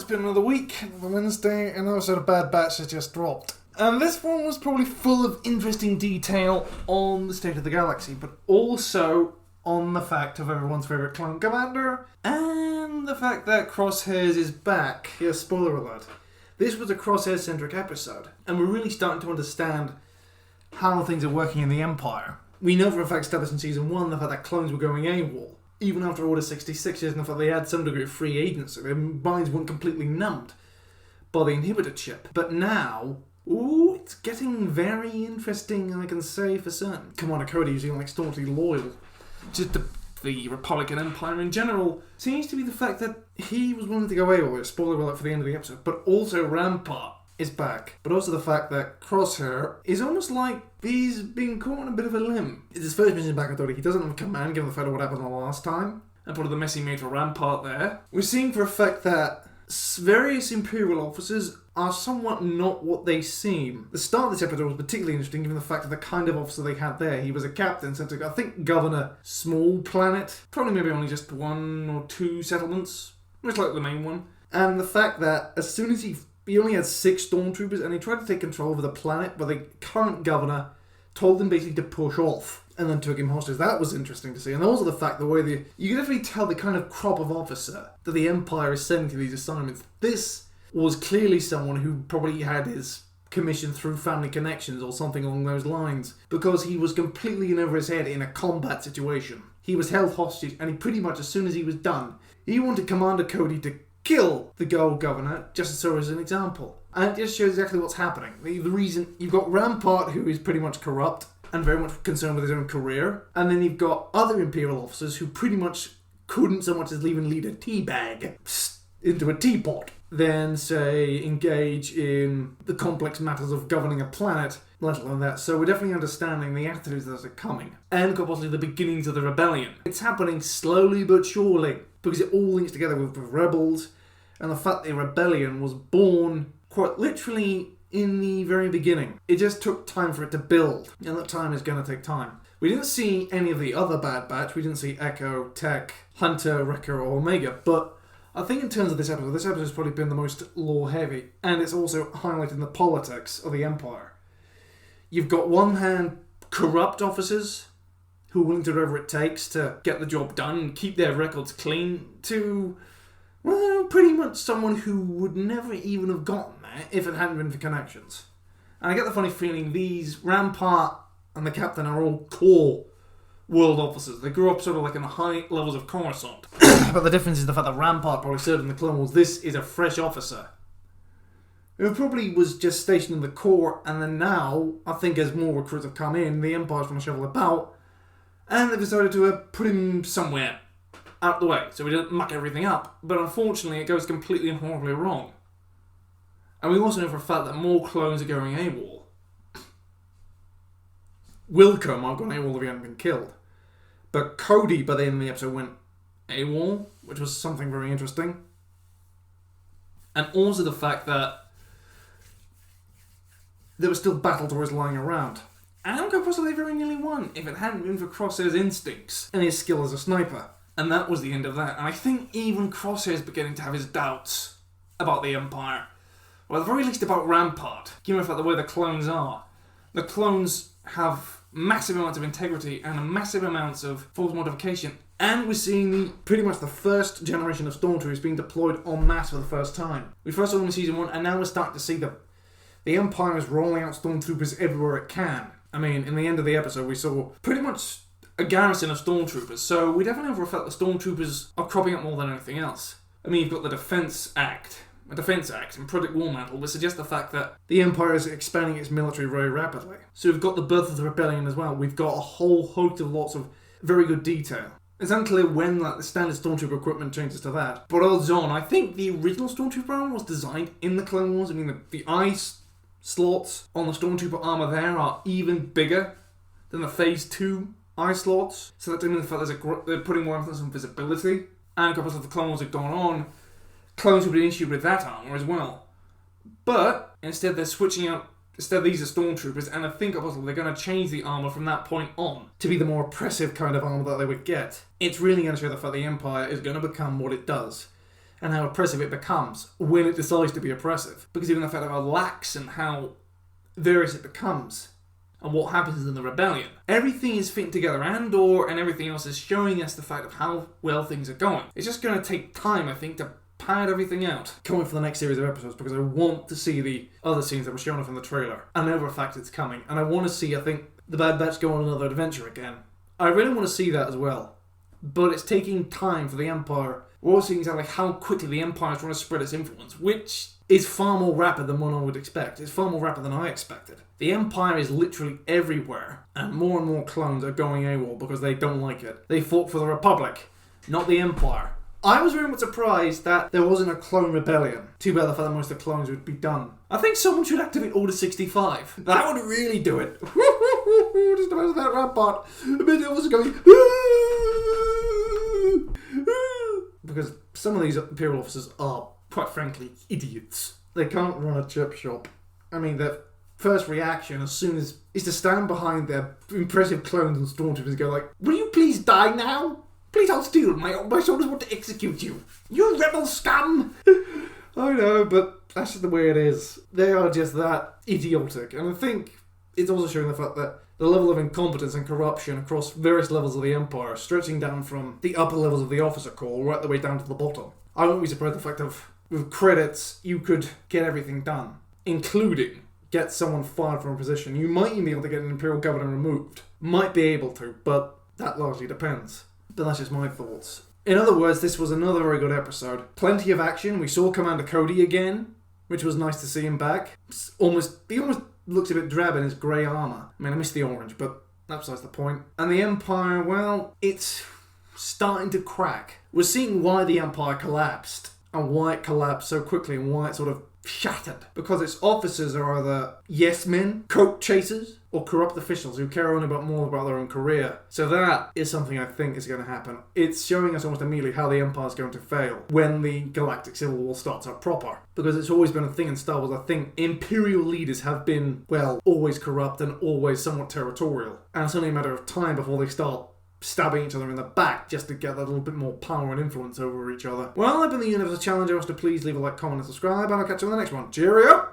been another week, another Wednesday, and another sort of Bad Batch has just dropped. And this one was probably full of interesting detail on the state of the galaxy, but also on the fact of everyone's favourite clone commander, and the fact that Crosshairs is back. Yeah, spoiler alert. This was a Crosshairs-centric episode, and we're really starting to understand how things are working in the Empire. We know for a fact, established in Season 1, the fact that clones were going AWOL. Even after Order 66 years, and the fact they had some degree of free agency. Their minds weren't completely numbed by the inhibitor chip. But now, it's getting very interesting, I can say for certain. Commander Cody, who's like staunchly loyal just to the Republican Empire in general, seems to be the fact that he was willing to go AWOL, spoiler alert for the end of the episode, but also Rampart is back. But also the fact that Crosshair is almost like he's being caught on a bit of a limb. It's his first mission back in 30. He doesn't have command, given the fact of what happened the last time. And part of the mess he made for Rampart there. We're seeing for a fact that various Imperial officers are somewhat not what they seem. The start of this episode was particularly interesting, given the fact of the kind of officer they had there. He was a captain sent to, I think, govern a small planet. Probably maybe only just 1 or 2 settlements. Most likely the main one. And the fact that as soon as he only had 6 stormtroopers, and he tried to take control over the planet, but the current governor told him basically to push off, and then took him hostage. That was interesting to see. And also the fact, you can definitely tell the kind of crop of officer that the Empire is sending to these assignments. This was clearly someone who probably had his commission through family connections or something along those lines, because he was completely in over his head in a combat situation. He was held hostage, and he pretty much, as soon as he was done, he wanted Commander Cody to kill the Gold Governor, just so as an example. And it just shows exactly what's happening. The reason, you've got Rampart, who is pretty much corrupt and very much concerned with his own career, and then you've got other Imperial officers who pretty much couldn't so much as even lead a tea bag into a teapot, than, say, engage in the complex matters of governing a planet, let alone that. So we're definitely understanding the attitudes that are coming. And quite possibly the beginnings of the rebellion. It's happening slowly but surely, because it all links together with the rebels, and the fact the rebellion was born quite literally in the very beginning. It just took time for it to build, and that time is going to take time. We didn't see any of the other Bad Batch. We didn't see Echo, Tech, Hunter, Wrecker, or Omega, but I think in terms of this episode has probably been the most lore-heavy, and it's also highlighting the politics of the Empire. You've got one hand corrupt officers who are willing to do whatever it takes to get the job done and keep their records clean, to, well, pretty much someone who would never even have gotten there if it hadn't been for connections. And I get the funny feeling these Rampart and the Captain are all core world officers. They grew up sort of like in the high levels of Coruscant. But the difference is the fact that Rampart probably served in the Clone Wars. This is a fresh officer who probably was just stationed in the core, and then now, I think as more recruits have come in, the Empire's trying to shovel about, and they've decided to put him somewhere out the way, so we don't muck everything up. But unfortunately, it goes completely and horribly wrong. And we also know for a fact that more clones are going AWOL. Wilco might have gone AWOL if he hadn't been killed. But Cody, by the end of the episode, went AWOL, which was something very interesting. And also the fact that there were still battle droids lying around. And quite possibly very nearly won if it hadn't been for Crosshair's instincts and his skill as a sniper. And that was the end of that. And I think even Crosshair's beginning to have his doubts about the Empire. Well, at the very least about Rampart, given the fact the way the clones are. The clones have massive amounts of integrity and massive amounts of force modification. And we're seeing pretty much the first generation of Stormtroopers being deployed en masse for the first time. We first saw them in Season 1, and now we're starting to see the Empire is rolling out Stormtroopers everywhere it can. I mean, in the end of the episode, we saw pretty much a garrison of Stormtroopers, so we definitely have for a fact that Stormtroopers are cropping up more than anything else. I mean, you've got the Defense Act and Project Warmantle, which suggests the fact that the Empire is expanding its military very rapidly. So we've got the birth of the rebellion as well. We've got a whole host of lots of very good detail. It's unclear when the standard Stormtrooper equipment changes to that. But odds on, I think the original Stormtrooper armor was designed in the Clone Wars. I mean, the ice slots on the Stormtrooper armor there are even bigger than the Phase 2 eye slots. So that means that they're putting more emphasis on visibility. And because of the Clone Wars have gone on, clones will be issued with that armor as well. But instead they're switching out. Instead, these are Stormtroopers, and I think obviously they're going to change the armour from that point on to be the more oppressive kind of armour that they would get. It's really going to show the fact the Empire is going to become what it does. and how oppressive it becomes when it decides to be oppressive. Because even the fact of how lax and how various it becomes, and what happens in the rebellion. Everything is fitting together. Andor and everything else is showing us the fact of how well things are going. It's just going to take time, I think, to pad everything out. Coming for the next series of episodes, because I want to see the other scenes that were shown off in the trailer. I know for a fact it's coming. And I want to see, I think, the Bad Batch go on another adventure again. I really want to see that as well. But it's taking time for the Empire. We're also seeing like how quickly the Empire is trying to spread its influence, which is far more rapid than one I would expect. It's far more rapid than I expected. The Empire is literally everywhere, and more clones are going AWOL because they don't like it. They fought for the Republic, not the Empire. I was very much surprised that there wasn't a clone rebellion. Too bad the fact that most of the clones would be done. I think someone should activate Order 65. That would really do it. Just imagine that Rampart. A bit also going... Because some of these Imperial officers are, quite frankly, idiots. They can't run a chip shop. I mean, their first reaction as soon as is to stand behind their impressive clones and stormtroopers and go like, will you please die now? Please hold still, my soldiers want to execute you. You rebel scum! I know, but that's just the way it is. They are just that idiotic. And I think it's also showing the fact that the level of incompetence and corruption across various levels of the Empire, stretching down from the upper levels of the officer corps right the way down to the bottom. I won't be surprised at the fact of, with credits, you could get everything done, including get someone fired from a position. You might even be able to get an Imperial Governor removed. Might be able to, but that largely depends. But that's just my thoughts. In other words, this was another very good episode. Plenty of action. We saw Commander Cody again, which was nice to see him back. He almost looks a bit drab in his grey armour. I mean, I miss the orange, but that's besides the point. And the Empire, well, it's starting to crack. We're seeing why the Empire collapsed, and why it collapsed so quickly, and why it sort of shattered. Because its officers are either yes men, coat chasers, or corrupt officials who care only more about their own career. So that is something I think is going to happen. It's showing us almost immediately how the Empire is going to fail when the Galactic Civil War starts up proper. Because it's always been a thing in Star Wars. I think Imperial leaders have been, well, always corrupt and always somewhat territorial. And it's only a matter of time before they start stabbing each other in the back just to get that little bit more power and influence over each other. Well, I've been the Universal Challenger. I want to please leave a like, comment and subscribe, and I'll catch you on the next one. Cheerio!